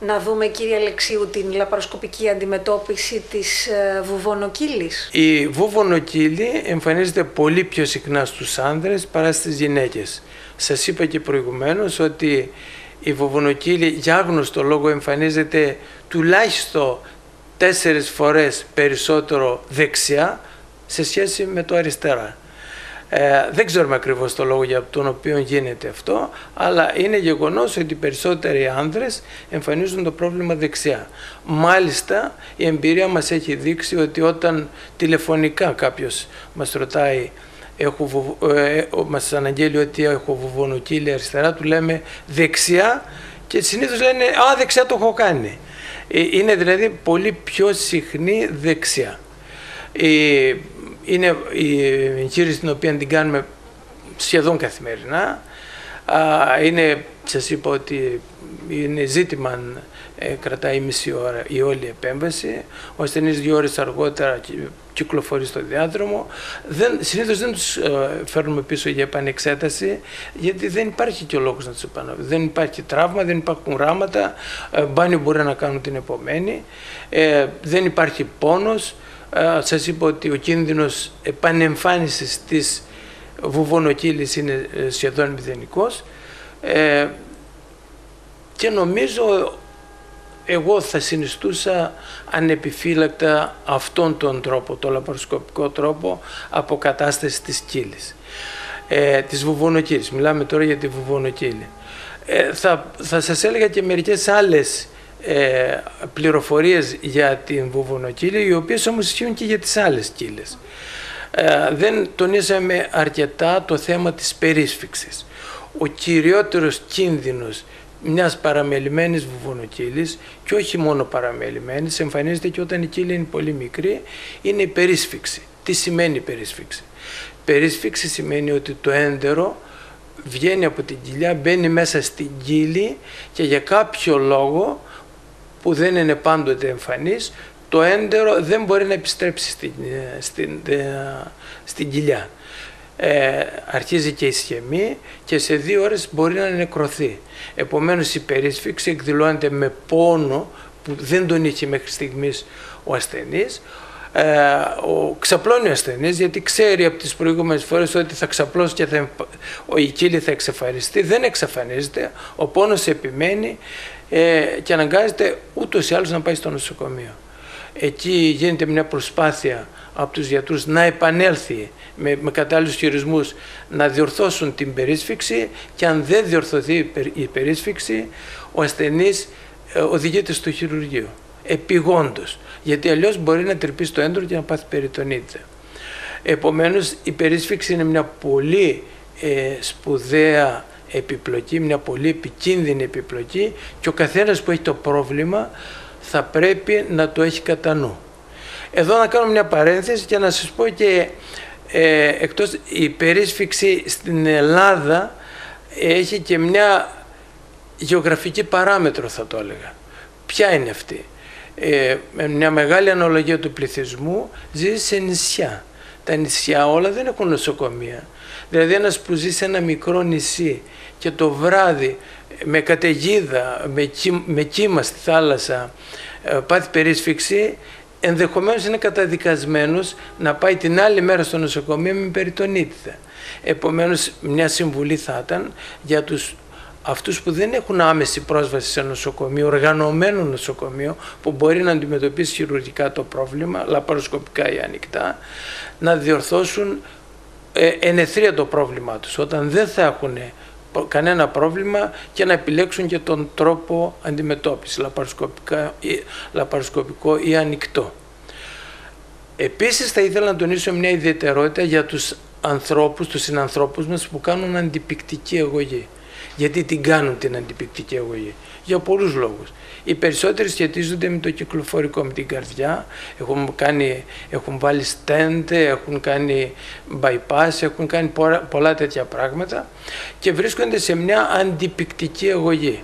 να δούμε, κύριε Αλεξίου, την λαπαροσκοπική αντιμετώπιση της βουβονοκύλης? Η βουβονοκύλη εμφανίζεται πολύ πιο συχνά στους άνδρες παρά στις γυναίκες. Σας είπα και προηγουμένως ότι η βουβονοκύλη για άγνωστο λόγο εμφανίζεται τουλάχιστον 4 φορές περισσότερο δεξιά σε σχέση με το αριστερά. Δεν ξέρουμε ακριβώς το λόγο για τον οποίο γίνεται αυτό, αλλά είναι γεγονός ότι οι περισσότεροι άνδρες εμφανίζουν το πρόβλημα δεξιά. Μάλιστα, η εμπειρία μας έχει δείξει ότι όταν τηλεφωνικά κάποιος μας ρωτάει, μας αναγγέλει ότι έχω βουβονοκύλη αριστερά, του λέμε δεξιά και συνήθως λένε «Α, δεξιά το έχω κάνει». Είναι δηλαδή πολύ πιο συχνή δεξιά. Είναι η εγχείρηση την οποία την κάνουμε σχεδόν καθημερινά. Σας είπα ότι είναι ζήτημα κρατάει μισή ώρα η όλη επέμβαση. Ο ασθενής 2 ώρες αργότερα κυκλοφορεί στο διάδρομο. Συνήθως δεν τους φέρνουμε πίσω για επανεξέταση, γιατί δεν υπάρχει και ο λόγος να τους επαναφέρουμε. Δεν υπάρχει τραύμα, δεν υπάρχουν ράματα, μπάνιο μπορεί να κάνουν την επομένη, δεν υπάρχει πόνος. Σας είπα ότι ο κίνδυνος επανεμφάνισης της βουβονοκύλης είναι σχεδόν μηδενικός, και νομίζω εγώ θα συνιστούσα ανεπιφύλακτα αυτόν τον τρόπο, το λαπαροσκοπικό τρόπο αποκατάσταση της κύλης, της βουβονοκύλης. Μιλάμε τώρα για τη βουβονοκύλη. Θα σας έλεγα και μερικές άλλες πληροφορίες για την βουβονοκύλη, οι οποίες όμως ισχύουν και για τις άλλες κύλες. Δεν τονίσαμε αρκετά το θέμα της περίσφυξης. Ο κυριότερος κίνδυνος μιας παραμελημένης βουβονοκύλης, και όχι μόνο παραμελημένης, εμφανίζεται και όταν η κύλη είναι πολύ μικρή, είναι η περίσφυξη. Τι σημαίνει περίσφυξη? Περίσφυξη σημαίνει ότι το έντερο βγαίνει από την κοιλιά, μπαίνει μέσα στην κοιλή και για κάποιο λόγο που δεν είναι πάντοτε εμφανής, το έντερο δεν μπορεί να επιστρέψει στην κοιλιά. Αρχίζει και ισχυμεί και σε 2 ώρες μπορεί να νεκρωθεί. Επομένως η περίσφυξη εκδηλώνεται με πόνο που δεν τον είχε μέχρι στιγμής ο ασθενής. Ξαπλώνει ο ασθενής, γιατί ξέρει από τις προηγούμενες φορές ότι θα ξαπλώσει και η κύλη θα εξαφανιστεί. Δεν εξαφανίζεται, ο πόνος επιμένει και αναγκάζεται ούτως ή άλλως να πάει στο νοσοκομείο. Εκεί γίνεται μια προσπάθεια από τους γιατρούς να επανέλθει με κατάλληλους χειρισμούς να διορθώσουν την περίσφυξη, και αν δεν διορθωθεί η περίσφυξη, ο ασθενής οδηγείται στο χειρουργείο επειγόντως, γιατί αλλιώς μπορεί να τρυπήσει το έντερο και να πάθει περιτονίτιδα. Επομένως η περίσφυξη είναι μια πολύ σπουδαία επιπλοκή, μια πολύ επικίνδυνη επιπλοκή, και ο καθένας που έχει το πρόβλημα θα πρέπει να το έχει κατά νου. Εδώ να κάνω μια παρένθεση και να σας πω και εκτός η περίσφυξη στην Ελλάδα έχει και μια γεωγραφική παράμετρο, θα το έλεγα. Ποια είναι αυτή? Μια μεγάλη αναλογία του πληθυσμού ζει σε νησιά. Τα νησιά όλα δεν έχουν νοσοκομεία. Δηλαδή ένας που ζει σε ένα μικρό νησί και το βράδυ με καταιγίδα, με κύμα στη θάλασσα πάθει περίσφυξη, ενδεχομένως είναι καταδικασμένος να πάει την άλλη μέρα στο νοσοκομείο με περιτονίτιδα. Επομένως μια συμβουλή θα ήταν για αυτούς που δεν έχουν άμεση πρόσβαση σε νοσοκομείο, οργανωμένο νοσοκομείο που μπορεί να αντιμετωπίσει χειρουργικά το πρόβλημα, λαπαροσκοπικά ή ανοιχτά, να διορθώσουν εν ευθεία το πρόβλημά τους όταν δεν θα έχουν κανένα πρόβλημα, και να επιλέξουν και τον τρόπο αντιμετώπισης, λαπαροσκοπικό ή ανοιχτό. Επίσης θα ήθελα να τονίσω μια ιδιαιτερότητα για τους ανθρώπους, τους συνανθρώπους μας που κάνουν αντιπικτική αγωγή. Γιατί την κάνουν την αντιπικτική αγωγή? Για πολλούς λόγους. Οι περισσότεροι σχετίζονται με το κυκλοφορικό, με την καρδιά, έχουν βάλει stent, έχουν κάνει bypass, έχουν κάνει πολλά τέτοια πράγματα και βρίσκονται σε μια αντιπικτική αγωγή.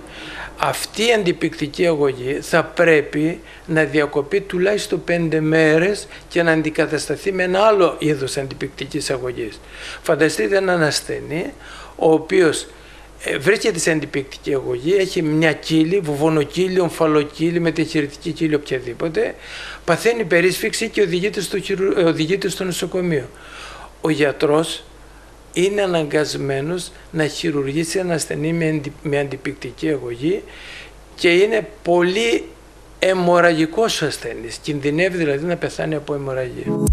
Αυτή η αντιπικτική αγωγή θα πρέπει να διακοπεί τουλάχιστον 5 μέρες και να αντικατασταθεί με ένα άλλο είδος αντιπικτικής αγωγής. Φανταστείτε έναν ασθενή ο οποίος βρίσκεται σε αντιπικτική αγωγή, έχει μια κύλη, βουβονοκύλη, ομφαλοκύλη, μετεχειρητική κύλη, οποιαδήποτε, παθαίνει περίσφυξη και οδηγείται στο νοσοκομείο. Ο γιατρός είναι αναγκασμένος να χειρουργήσει ένα ασθενή με αντιπικτική αγωγή και είναι πολύ αιμορραγικός ο ασθενής, κινδυνεύει δηλαδή να πεθάνει από αιμορραγία.